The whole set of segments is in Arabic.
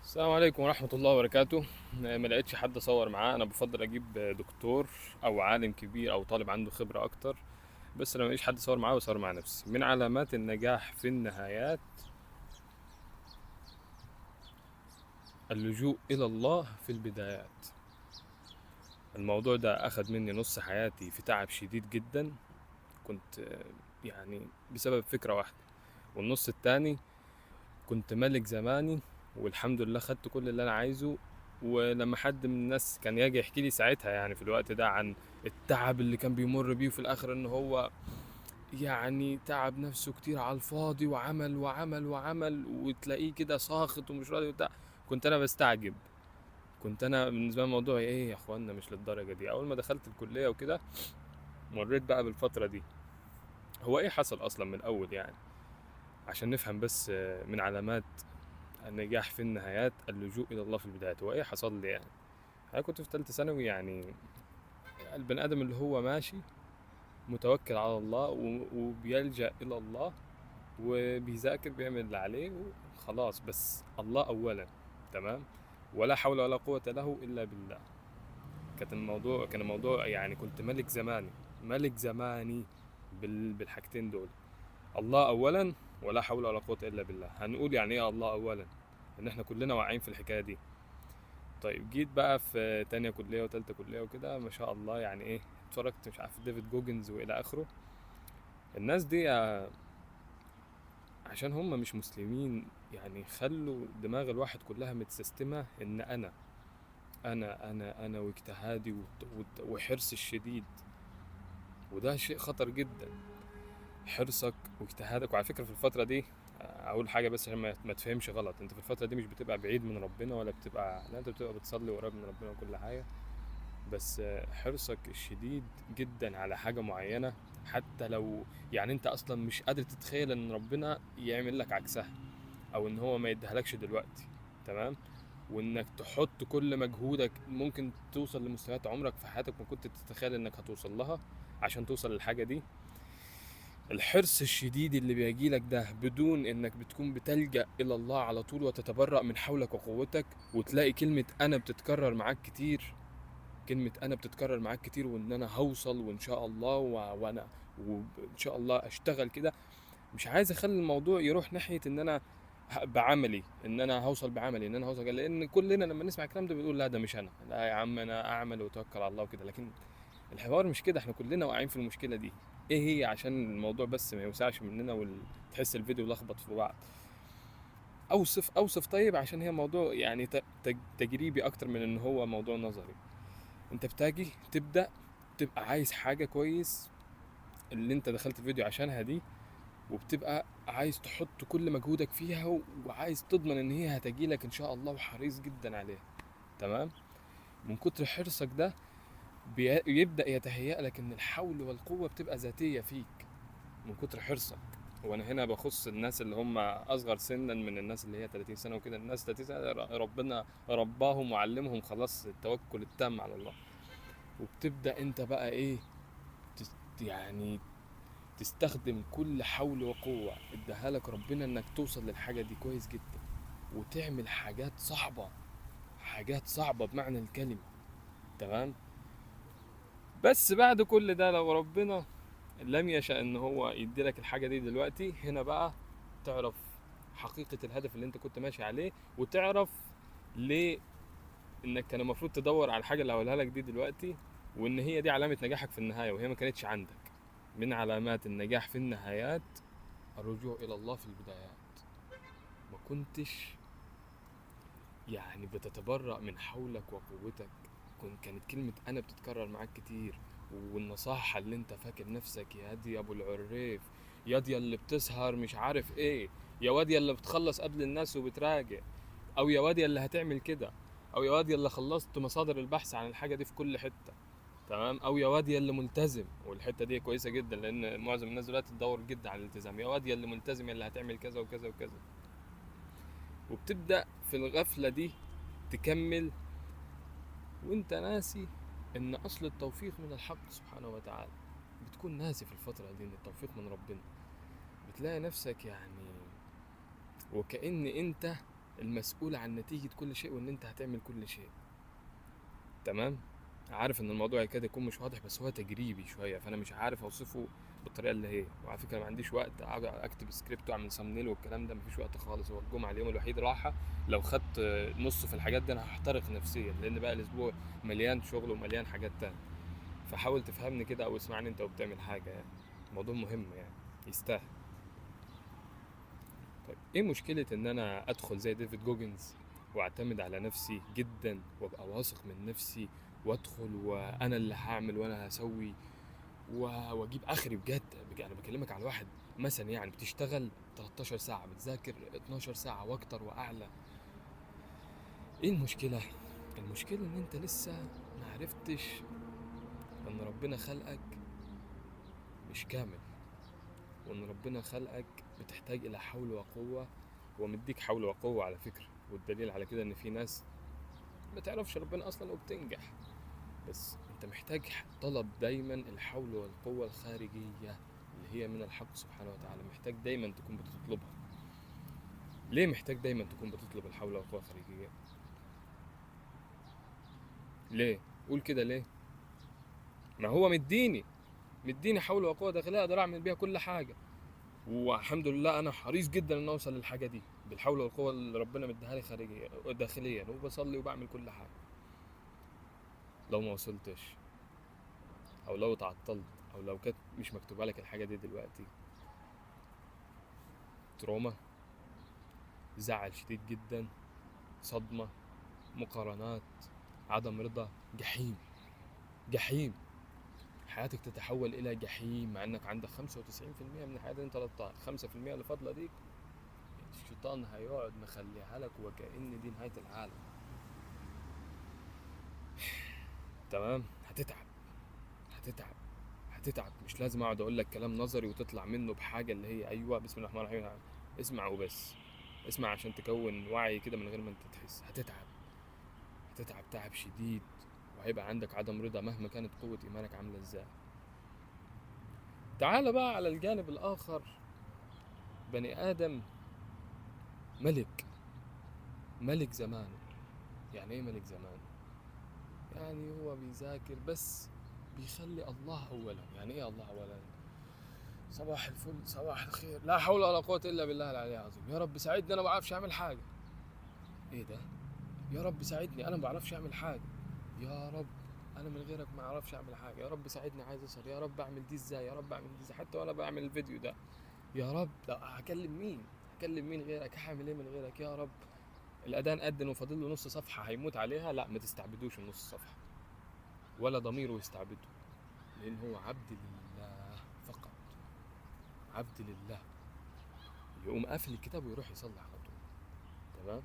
السلام عليكم ورحمة الله وبركاته. ما لقيتش حد اصور معاه. انا بفضل اجيب دكتور او عالم كبير او طالب عنده خبرة اكتر. بس لما لقيتش حد اصور معاه بصور مع نفسي. من علامات النجاح في النهايات اللجوء الى الله في البدايات. الموضوع ده اخد مني نص حياتي في تعب شديد جدا. كنت يعني بسبب فكرة واحدة. والنص التاني كنت ملك زماني، والحمد لله خدت كل اللي انا عايزه. ولما حد من الناس كان يجي يحكي لي ساعتها يعني في الوقت ده عن التعب اللي كان بيمر بيه، وفي الاخر ان هو يعني تعب نفسه كتير على الفاضي وعمل وعمل وعمل وتلاقيه كده ساخط ومش راضي وبتاع، كنت انا بستعجب. كنت انا بالنسبه لي الموضوع ايه يا اخوانا، مش للدرجه دي. اول ما دخلت الكليه وكده مريت بقى بالفتره دي. هو ايه حصل اصلا من الاول يعني؟ عشان نفهم بس. من علامات النجاح في النهايات اللجوء الى الله في البدايات. هو ايه حصل لي يعني؟ انا كنت في ثالثه ثانوي يعني. البني ادم اللي هو ماشي متوكل على الله وبيلجأ الى الله وبيذاكر بيعمل اللي عليه وخلاص، بس الله اولا. تمام. ولا حول ولا قوة له الا بالله. كان الموضوع يعني كنت ملك زماني. ملك زماني بالحاجتين دول. الله اولا ولا حول ولا قوة الا بالله. هنقول يعني ايه الله اولا؟ ان احنا كلنا واقعين في الحكاية دي. طيب جيت بقى في تانية كلية وتالتة كلية وكده ما شاء الله يعني ايه، اتفرجت مش عارف ديفيد جوجنز والى اخره. الناس دي عشان هم مش مسلمين يعني خلوا دماغ الواحد كلها متسيستمة ان انا واجتهادي وحرصي الشديد. وده شيء خطر جدا. حرصك واجتهادك. وعلى فكرة في الفترة دي اقول حاجة بس عشان ما تفهمش غلط. انت في الفترة دي مش بتبقى بعيد من ربنا ولا بتبقى، لا انت بتبقى بتصلي وقريب من ربنا وكل حاجة. بس حرصك الشديد جدا على حاجة معينة، حتى لو يعني انت اصلا مش قادر تتخيل ان ربنا يعمل لك عكسها، او ان هو ما يديهالكش دلوقتي. تمام. وانك تحط كل مجهودك، ممكن توصل لمستويات عمرك في حياتك ما كنت تتخيل انك هتوصل لها عشان توصل للحاجة دي. الحرص الشديد اللي بيجيلك ده بدون انك بتكون بتلجأ الى الله على طول وتتبرأ من حولك وقوتك، وتلاقي كلمة انا بتتكرر معاك كتير. كلمة أنا بتتكرر معاك كتير، وإن أنا هوصل وإن شاء الله وإن شاء الله أشتغل كده. مش عايز أخلي الموضوع يروح ناحية إن أنا بعملي، إن أنا هوصل بعملي، إن أنا هوصل، لأن كلنا لما نسمع الكلام ده بنقول لا ده مش أنا، لا يا عم أنا أعمل وأتوكل على الله وكده. لكن الحوار مش كده. إحنا كلنا واقعين في المشكلة دي. إيه هي؟ عشان الموضوع بس ما يوسعش مننا وتحس الفيديو لخبط في بعض. أوصف طيب، عشان هي موضوع يعني تجريبي أكتر من إن هو موضوع نظري. انت بتاجي تبدأ تبقى عايز حاجة كويس اللي انت دخلت الفيديو عشانها دي، وبتبقى عايز تحط كل مجهودك فيها وعايز تضمن ان هي هتجيلك ان شاء الله وحريص جدا عليها. تمام. من كتر حرصك ده بيبدأ يتهيأ لك ان الحول والقوة بتبقى ذاتية فيك من كتر حرصك. وانا هنا بخص الناس اللي هم اصغر سنا من الناس اللي هي 30 سنة وكده. الناس 30 سنة ربنا رباهم وعلمهم خلاص التوكل التام على الله. وبتبدأ انت بقى ايه، يعني تستخدم كل حول وقوة اداها لك ربنا انك توصل للحاجة دي كويس جدا، وتعمل حاجات صعبة. حاجات صعبة بمعنى الكلمة. تمام. بس بعد كل ده لو ربنا لم يشاء ان هو يدي لك الحاجة دي دلوقتي، هنا بقى تعرف حقيقة الهدف اللي انت كنت ماشي عليه، وتعرف ليه انك كان المفروض تدور على الحاجة اللي هقولها لك دي دلوقتي، وان هي دي علامة نجاحك في النهاية وهي ما كانتش عندك. من علامات النجاح في النهايات الرجوع إلى الله في البدايات. ما كنتش يعني بتتبرأ من حولك وقوتك. كانت كلمة أنا بتتكرر معاك كتير. والنصاحة اللي انت فاكر نفسك يا دي يا أبو العريف، يا دي اللي بتسهر مش عارف ايه، يا واد يا اللي بتخلص قبل الناس وبتراجع، أو يا واد يا اللي هتعمل كده، أو يا واد يا اللي خلصت مصادر البحث عن الحاجة دي في كل حتة. تمام. او يا واد يا اللي ملتزم، والحته دي كويسه جدا لان معظم الناس دلوقتي تدور جدا على الالتزام. يا واد يا اللي ملتزم يا اللي هتعمل كذا وكذا وكذا. وبتبدا في الغفله دي تكمل وانت ناسي ان اصل التوفيق من الحق سبحانه وتعالى. بتكون ناسي في الفتره دي ان التوفيق من ربنا. بتلاقي نفسك يعني وكأن انت المسؤول عن نتيجة كل شيء، وان انت هتعمل كل شيء. تمام. عارف ان الموضوع يكاد يكون مش واضح، بس هو تجريبي شوية، فانا مش عارف اوصفه بالطريقة اللي هي. وعلى فكرة ما عنديش وقت اقعد اكتب سكريبت واعمل سمنيل والكلام ده، مفيش وقت خالص. هو الجمعة اليوم الوحيد راحة. لو خدت نص في الحاجات دي انا هحترق نفسيا، لان بقى الاسبوع مليان شغل ومليان حاجات تانية. فحاول تفهمني كده او اسمعني انت وبتعمل حاجة يعني. الموضوع مهم يعني، يستاهل. طيب ايه مشكلة ان انا ادخل زي ديفيد جوجنز واعتمد على نفسي جدا وابقى واثق من نفسي، وادخل وانا اللي هعمل وانا هسوي واجيب اخري بجد. انا بكلمك على واحد مثلا يعني بتشتغل 13 ساعة، بتذاكر 12 ساعة واكتر واعلى. ايه المشكلة؟ المشكلة ان انت لسه معرفتش ان ربنا خلقك مش كامل، وان ربنا خلقك بتحتاج الى حول وقوة. هو مديك حول وقوة على فكرة، والدليل على كده ان في ناس ما تعرفش ربنا اصلا وبتنجح. بس انت محتاج طلب دايما الحول والقوة الخارجية اللي هي من الحق سبحانه وتعالى، محتاج دايما تكون بتطلبها. ليه محتاج دايما تكون بتطلب الحول والقوة الخارجية؟ ليه؟ قول كده ليه. ما هو مديني حول وقوة داخلية اقدر اعمل بيها كل حاجة، والحمد لله انا حريص جدا ان اوصل للحاجة دي بالحول والقوة اللي ربنا مديها لي خارجيا داخليا، وبصلي وبعمل كل حاجة. لو ما وصلتش، او لو تعطلت، او لو كانت مش مكتوبه لك الحاجه دي دلوقتي، تروما، زعل شديد جدا، صدمه، مقارنات، عدم رضا، جحيم. جحيم. حياتك تتحول الى جحيم مع انك عندك 95% من الحياه اللي انت لطها. 5% اللي فاضله ديك الشيطان هيقعد مخليها لك وكأن دي نهايه العالم. تمام. هتتعب. هتتعب. مش لازم اقعد اقول لك كلام نظري وتطلع منه بحاجه اللي هي ايوه بسم الله الرحمن الرحيم. اسمع وبس. اسمع عشان تكون وعي كده من غير ما انت تحس. هتتعب تعب شديد، وهيبقى عندك عدم رضا مهما كانت قوة ايمانك عاملة ازاي. تعال بقى على الجانب الاخر. بني ادم ملك زمانه. يعني ايه ملك زمانه؟ يعني هو بيذاكر بس بيخلي الله اولا. يعني ايه الله اولا؟ صباح الفل، صباح الخير، لا حول ولا قوة الا بالله العلي العظيم. يا رب ساعدني انا ما بعرفش اعمل حاجة. ايه ده؟ يا رب ساعدني انا ما بعرفش اعمل حاجة. يا رب انا من غيرك ما اعرفش اعمل حاجه. يا رب ساعدني عايز اوصل. يا رب اعمل دي ازاي. يا رب اعمل دي ازاي حتى وانا بعمل الفيديو ده. يا رب هكلم مين غيرك؟ هعمل ايه من غيرك يا رب؟ الاذان اذن وفاضل له نص صفحه هيموت عليها. لا ما تستعبدوش النص صفحه، ولا ضميره يستعبده، لان هو عبد لله فقط. عبد لله. يقوم قافل الكتاب ويروح يصلي على طول. تمام.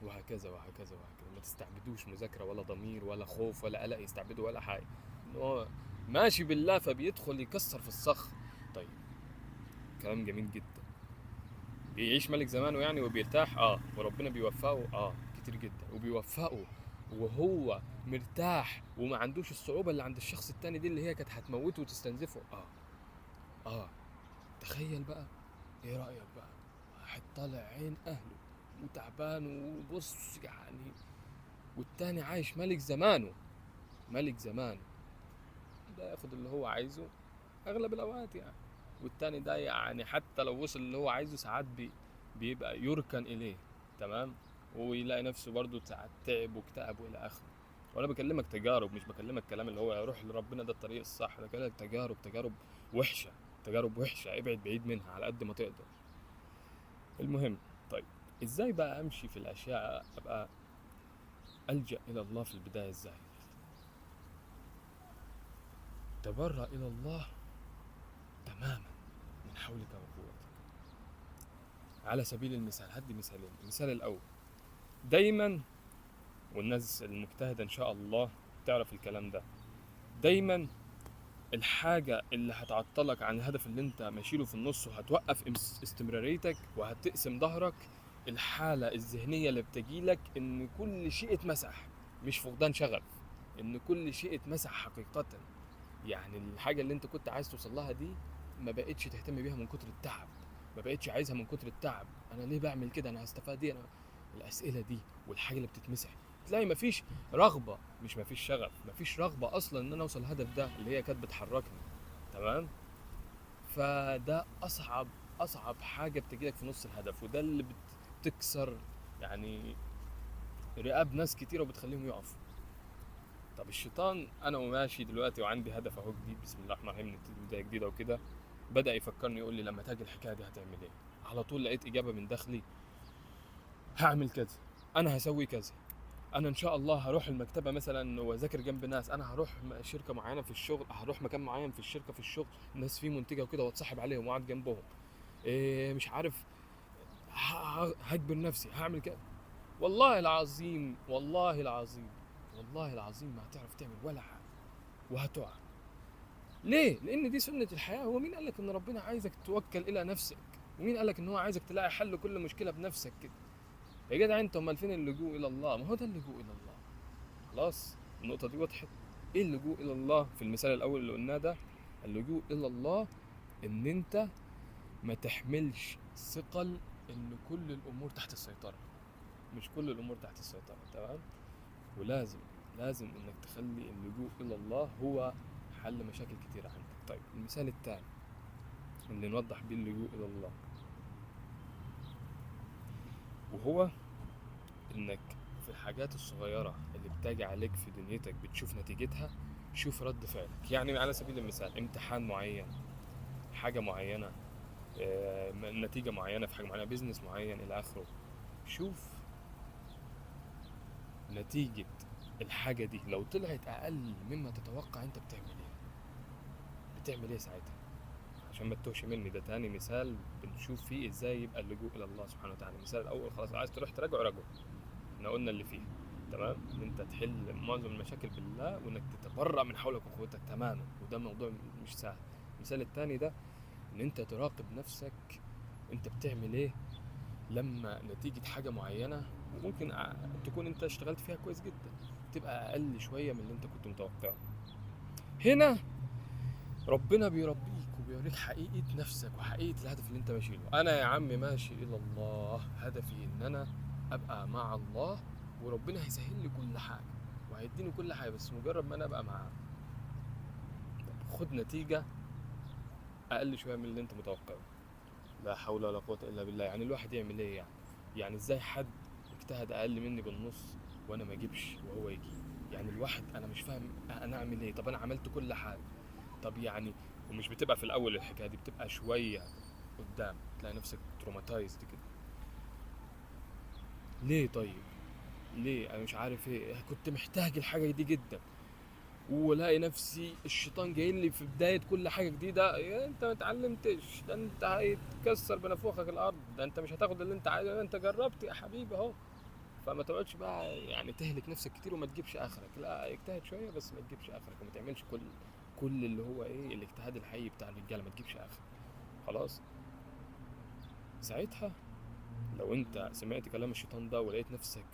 وهكذا وهكذا وهكذا. ما تستعبدوش مذاكرة ولا ضمير ولا خوف ولا قلق يستعبده ولا حاجة. إن هو ماشي بالله فبيدخل يكسر في الصخر. طيب كلام جميل جدا. بيعيش ملك زمانه يعني وبيرتاح، وربنا بيوفقه كتير جدا، وبيوفقه وهو مرتاح وما عندوش الصعوبة اللي عند الشخص التاني دي اللي هي كانت هتموته وتستنزفه. اه تخيل بقى. ايه رأيك بقى؟ واحد طالع عين اهله وتعبان وبص يعني، والتاني عايش ملك زمانه. ده ياخد اللي هو عايزه اغلب الاوقات يعني، والتاني ده يعني حتى لو وصل اللي هو عايزه ساعات بيبقى يركن اليه. تمام. ويلاقي نفسه برضه ساعات تعب واكتئب والى اخره. وانا بكلمك تجارب، مش بكلمك كلام اللي هو يروح لربنا ده الطريق الصح. انا بكلمك تجارب وحشه. تجارب وحشه ابعد بعيد منها على قد ما تقدر. المهم. طيب ازاي بقى امشي في الاشياء؟ ابقى الجا الى الله في البدايه ازاي؟ تبرأ الى الله تماما من حولك وقوتك. على سبيل المثال هدي مثالين. المثال الاول، دايما، والناس المجتهدة ان شاء الله تعرف الكلام ده، دايما الحاجة اللي هتعطلك عن الهدف اللي انت ماشيله في النص وهتوقف استمراريتك وهتقسم ظهرك، الحالة الذهنية اللي بتجيلك ان كل شيء اتمسح. مش فقدان شغف، ان كل شيء اتمسح حقيقة. يعني الحاجة اللي انت كنت عايز توصل لها دي ما بقتش تهتم بيها من كتر التعب، ما بقتش عايزها من كتر التعب، انا ليه بعمل كده، انا هستفاد ايه، انا الاسئله دي والحاجه اللي بتتمسح، تلاقي مفيش رغبه، مش مفيش شغف، مفيش رغبه اصلا ان انا اوصل الهدف ده اللي هي كانت بتحركني. تمام. فده اصعب حاجه بتجيلك في نص الهدف، وده اللي بتكسر يعني رقاب ناس كتير وبتخليهم يقفوا. طب الشيطان انا وماشي دلوقتي وعندي هدف اهو جديد، بسم الله الرحمن الرحيم، نبتدي بدايه جديده وكده، بدا يفكرني يقول لي لما تاجي الحكايه دي هتعمل ايه. على طول لقيت اجابه من داخلي، هعمل كذا، انا هسوي كذا، انا ان شاء الله هروح المكتبه مثلا واذاكر جنب ناس، انا هروح شركه معينه في الشغل، هروح مكان معين في الشركه في الشغل الناس فيه منتجه وكده واتصاحب عليهم واقعد جنبهم، إيه مش عارف، هجبر نفسي هعمل كده. والله العظيم والله العظيم والله العظيم ما هتعرف تعمل ولا حاجه، وهتقع. ليه؟ لان دي سنه الحياه. هو مين قالك ان ربنا عايزك توكل الى نفسك؟ ومين قالك ان هو عايزك تلاقي حل كل مشكله بنفسك كده؟ يا جدع انت، امال فين اللجوء الى الله؟ ما هو ده اللجوء الى الله. خلاص النقطه دي وضحت. ايه اللجوء الى الله في المثال الاول اللي قلناه ده؟ اللجوء الى الله ان انت ما تحملش ثقل ان كل الامور تحت السيطره. مش كل الامور تحت السيطره. تمام. لازم انك تخلي اللجوء الى الله هو حل مشاكل كتير عندك. طيب المثال الثاني اللي نوضح بيه اللجوء الى الله، وهو انك في الحاجات الصغيرة اللي بتاجي عليك في دنيتك بتشوف نتيجتها، شوف رد فعلك. يعني على سبيل المثال امتحان معين، حاجة معينة، نتيجة معينة في حاجة معينة، بيزنس معين إلى آخره. شوف نتيجة الحاجة دي لو طلعت أقل مما تتوقع، أنت بتعمل إيه ساعتها؟ عشان ما تتوهش مني، ده تاني مثال بنشوف فيه إزاي يبقى اللجوء إلى الله سبحانه وتعالى. المثال الأول خلاص، عايز تروح تراجعه، احنا قلنا اللي فيه. تمام. ان انت تحل معظم المشاكل بالله، وانك تتبرأ من حولك وقوتك تماما، وده موضوع مش سهل. المثال التاني ده ان انت تراقب نفسك، انت بتعمل ايه لما نتيجة حاجة معينة وممكن تكون انت اشتغلت فيها كويس جدا تبقى اقل شوية من اللي انت كنت متوقعه. هنا ربنا بيربيك وبيوريك حقيقة نفسك وحقيقة الهدف اللي انت ماشي له. انا يا عم ماشي الى الله، هدفي ان انا ابقى مع الله، وربنا هيسهل لي كل حاجة وهيديني كل حاجة، بس مجرد ما انا ابقى معاه. خد نتيجة اقل شوية من اللي انت متوقعه. لا حول ولا قوة الا بالله. يعني الواحد يعمل ايه يعني؟ يعني ازاي حد اجتهد اقل مني بالنص وانا ما اجيبش وهو يجي؟ يعني الواحد انا مش فاهم انا اعمل ايه. طب انا عملت كل حاجة، طب يعني، ومش بتبقى في الاول الحكايه دي، بتبقى شويه قدام تلاقي نفسك تروماتايزد كده. ليه طيب؟ ليه؟ انا مش عارف ايه، كنت محتاج الحاجه دي جدا، ولاقي نفسي الشيطان جاي لي في بدايه كل حاجه جديده، يا انت ما اتعلمتش، ده انت هيتكسر بنافوخك الارض، ده انت مش هتاخد اللي انت عايزه، ده انت جربت يا حبيبي اهو. فما تقعدش بقى يعني تهلك نفسك كتير وما تجيبش اخرك. لا اجتهد شويه بس ما تجيبش اخرك، وما تعملش كل اللي هو ايه الاجتهاد الحقيقي بتاع الرجاله، ما تجيبش اخرك. خلاص. ساعتها لو انت سمعت كلام الشيطان ده ولقيت نفسك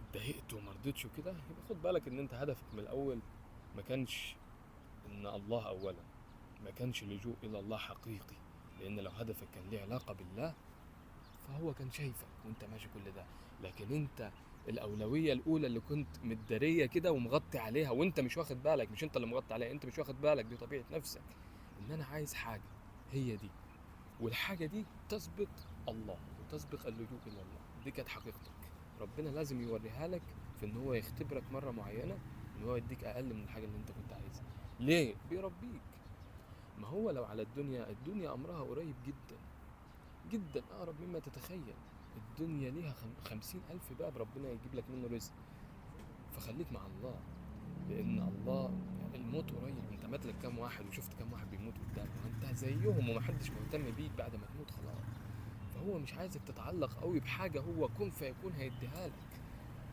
اتضايقت وما رضيتش وكده، يبقى خد بالك ان انت هدفك من الاول ما كانش ان الله اولا، ما كانش لجوء الى الله حقيقي. لان لو هدفك كان ليه علاقة بالله فهو كان شايفك وانت ماشي كل ده. لكن انت الاولوية الاولى اللي كنت متدارية كده ومغطي عليها وانت مش واخد بالك، مش انت اللي مغطي عليها، انت مش واخد بالك، دي طبيعة نفسك، ان انا عايز حاجة هي دي، والحاجة دي تسبق الله وتسبق اللجوء إلى الله. دي كانت حقيقتك. ربنا لازم يوريها لك في ان هو يختبرك مرة معينة، ان هو يديك اقل من الحاجة اللي انت كنت عايزها. ليه؟ بيربيك. ما هو لو على الدنيا امرها قريب جدا جدا، اقرب مما تتخيل. الدنيا ليها 50,000 باب ربنا يجيب لك منه رزق. فخليك مع الله، لان الله الموت قريب. انت مات لك كام واحد وشفت كام واحد بيموت قدامك، وانت زيهم ومحدش مهتم بيك بعد ما تموت خلاص. فهو مش عايزك تتعلق قوي بحاجة هو كن فيكون هيديها لك،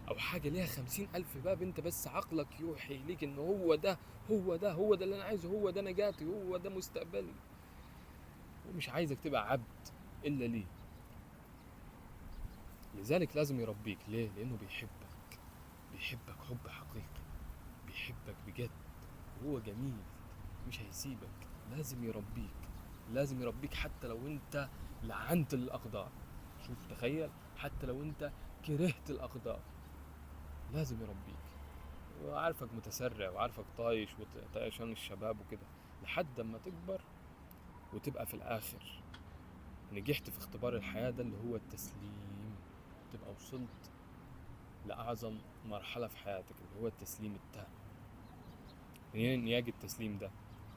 او حاجة ليها 50,000 باب، انت بس عقلك يوحي ليك ان هو ده اللي انا عايزه، هو ده نجاتي، هو ده مستقبلي. ومش عايزك تبقى عبد الا ليه. لذلك لازم يربيك. ليه؟ لانه بيحبك حب حقيقي، بيحبك بجد، وهو جميل مش هيسيبك. لازم يربيك. لازم يربيك حتى لو انت لعنت الأقدار. شوف تخيل، حتى لو انت كرهت الأقدار لازم يربيك، وعارفك متسرع وعارفك طايش عشان الشباب وكده، لحد ما تكبر وتبقى في الآخر نجحت في اختبار الحياة ده اللي هو التسليم. تبقى وصلت لأعظم مرحلة في حياتك اللي هو التسليم التام. منين يجي التسليم ده؟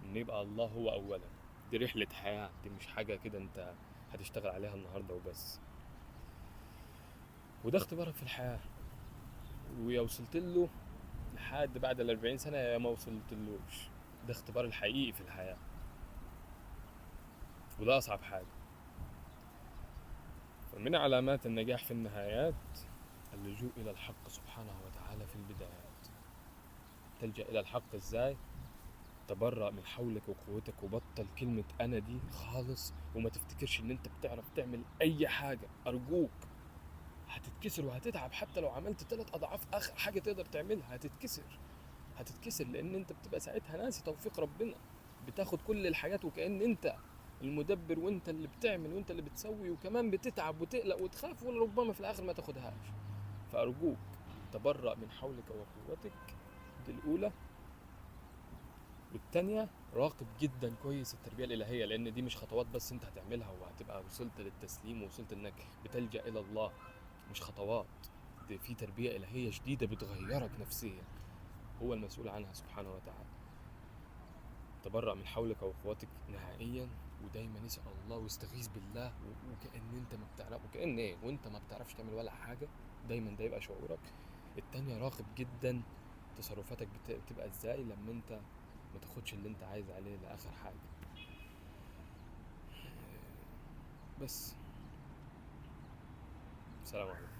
إن يبقى الله هو أولا. دي رحلة حياة، دي مش حاجة كده أنت هتشتغل عليها النهاردة وبس. وده اختبارك في الحياة، ويا وصلت له لحد بعد 40 سنة يا ما وصلتلوش. ده اختبار الحقيقي في الحياة، وده أصعب حاجة. فمن علامات النجاح في النهايات اللجوء إلى الحق سبحانه وتعالى في البدايات. تلجأ إلى الحق إزاي؟ تبرأ من حولك وقوتك، وبطل كلمة أنا دي خالص، وما تفتكرش إن أنت بتعرف تعمل أي حاجة. أرجوك، هتتكسر وهتتعب. حتى لو عملت 3 أضعاف آخر حاجة تقدر تعملها هتتكسر لأن أنت بتبقى ساعتها ناسي توفيق ربنا. بتاخد كل الحاجات وكأن أنت المدبر، وأنت اللي بتعمل وأنت اللي بتسوي، وكمان بتتعب وتقلق وتخاف، وربما في الآخر ما تاخدهاش. فأرجوك تبرأ من حولك وقوتك، دي الأولى. والتانية، راقب جدا كويس التربية الإلهية، لأن دي مش خطوات بس أنت هتعملها وهتبقى وصلت للتسليم ووصلت إنك بتلجأ إلى الله. مش خطوات، دي في تربية إلهية جديدة بتغيرك نفسيا، هو المسؤول عنها سبحانه وتعالى. تبرأ من حولك وقوتك نهائيا، ودايما اسأل الله واستغيث بالله، وكأن انت ما بتعرف، وكأن ايه وانت ما بتعرفش تعمل ولا حاجة. دايما ده يبقى شعورك. التانية، راقب جدا تصرفاتك بتبقى ازاي لما انت ما تاخدش اللي انت عايز عليه لاخر حاجة. بس. سلام عليكم.